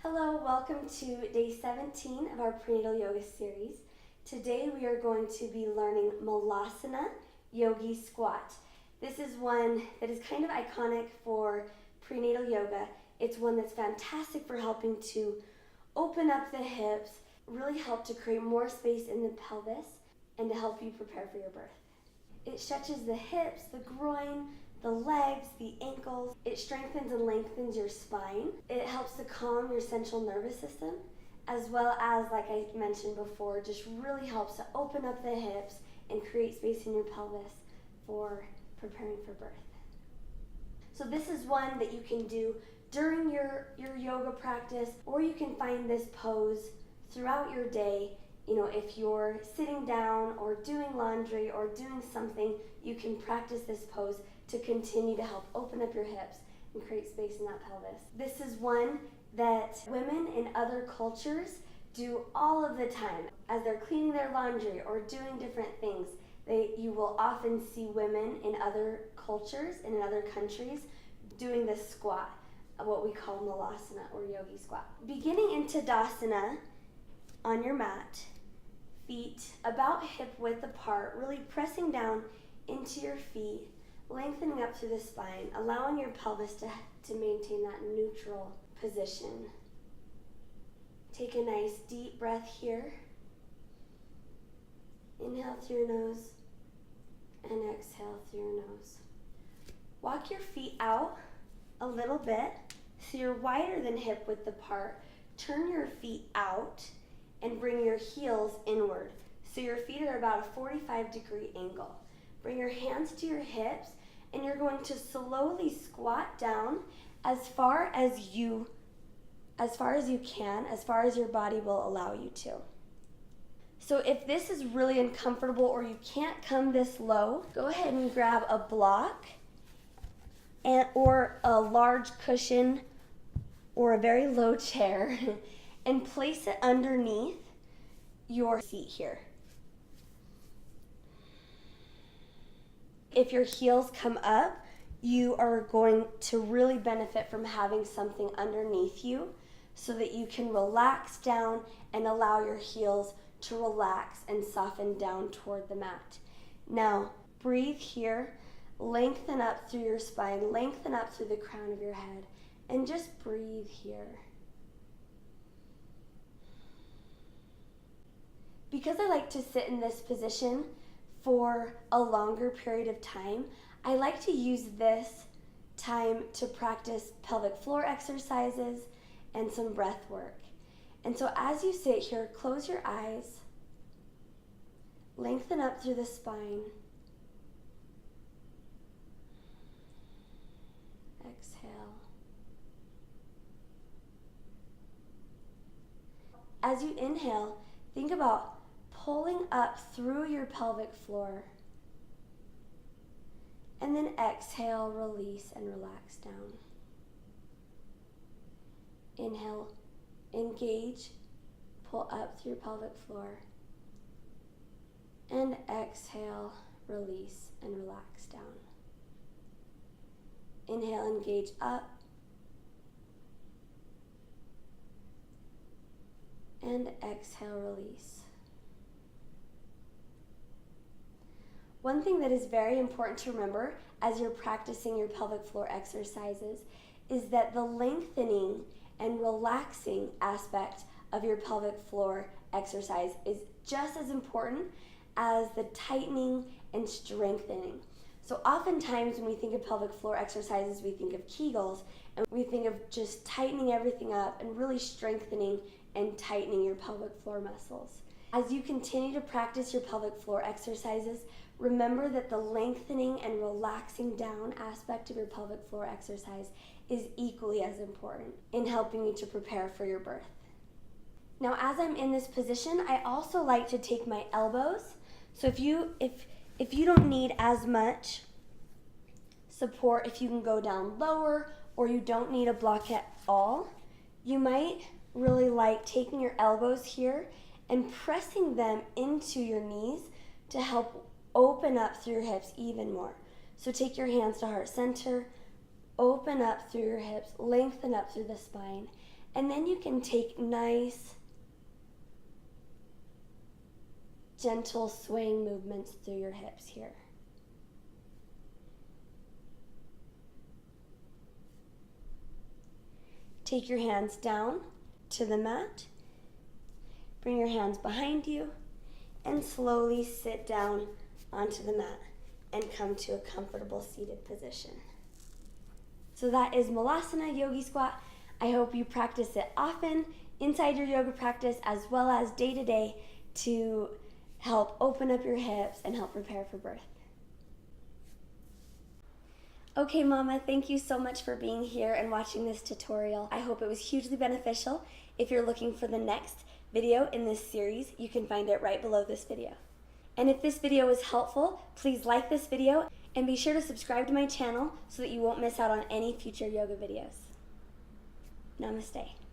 Hello, welcome to day 17 of our Prenatal Yoga Series. Today we are going to be learning Malasana Yogi Squat. This is one that is kind of iconic for prenatal yoga. It's one that's fantastic for helping to open up the hips, really help to create more space in the pelvis, and to help you prepare for your birth. It stretches the hips, the groin, the legs, the ankles. It strengthens and lengthens your spine. It helps to calm your central nervous system, as well as, like I mentioned before, just really helps to open up the hips and create space in your pelvis for preparing for birth. So this is one that you can do during your yoga practice, or you can find this pose throughout your day. If you're sitting down or doing laundry or doing something, you can practice this pose to continue to help open up your hips and create space in that pelvis. This is one that women in other cultures do all of the time. As they're cleaning their laundry or doing different things, you will often see women in other cultures and in other countries doing this squat, what we call Malasana or Yogi Squat. Beginning in Tadasana on your mat, feet about hip width apart, really pressing down into your feet, lengthening up through the spine, allowing your pelvis to maintain that neutral position. Take a nice deep breath here. Inhale through your nose and exhale through your nose. Walk your feet out a little bit so you're wider than hip width apart. Turn your feet out and bring your heels inward. So your feet are about a 45-degree angle. Bring your hands to your hips, and you're going to slowly squat down as far as you can, as far as your body will allow you to. So if this is really uncomfortable or you can't come this low, go ahead and grab a block or a large cushion or a very low chair and place it underneath your seat here. If your heels come up, you are going to really benefit from having something underneath you so that you can relax down and allow your heels to relax and soften down toward the mat. Now, breathe here, lengthen up through your spine, lengthen up through the crown of your head, and just breathe here. Because I like to sit in this position for a longer period of time, I like to use this time to practice pelvic floor exercises and some breath work. And so as you sit here, close your eyes, lengthen up through the spine, exhale. As you inhale, think about pulling up through your pelvic floor. And then exhale, release, and relax down. Inhale, engage, pull up through your pelvic floor. And exhale, release, and relax down. Inhale, engage up. And exhale, release. One thing that is very important to remember as you're practicing your pelvic floor exercises is that the lengthening and relaxing aspect of your pelvic floor exercise is just as important as the tightening and strengthening. So oftentimes when we think of pelvic floor exercises, we think of Kegels, and we think of just tightening everything up and really strengthening and tightening your pelvic floor muscles. As you continue to practice your pelvic floor exercises, remember that the lengthening and relaxing down aspect of your pelvic floor exercise is equally as important in helping you to prepare for your birth. Now, as I'm in this position, I also like to take my elbows. So if you don't need as much support, if you can go down lower or you don't need a block at all, you might really like taking your elbows here and pressing them into your knees to help open up through your hips even more. So take your hands to heart center, open up through your hips, lengthen up through the spine, And then you can take nice, gentle swaying movements through your hips here. Take your hands down to the mat. Bring your hands behind you and slowly sit down onto the mat and come to a comfortable seated position. So that is Malasana Yogi Squat. I hope you practice it often inside your yoga practice as well as day to day to help open up your hips and help prepare for birth. Okay, Mama, thank you so much for being here and watching this tutorial. I hope it was hugely beneficial. If you're looking for the next video in this series, you can find it right below this video. And if this video was helpful, please like this video and be sure to subscribe to my channel so that you won't miss out on any future yoga videos. Namaste.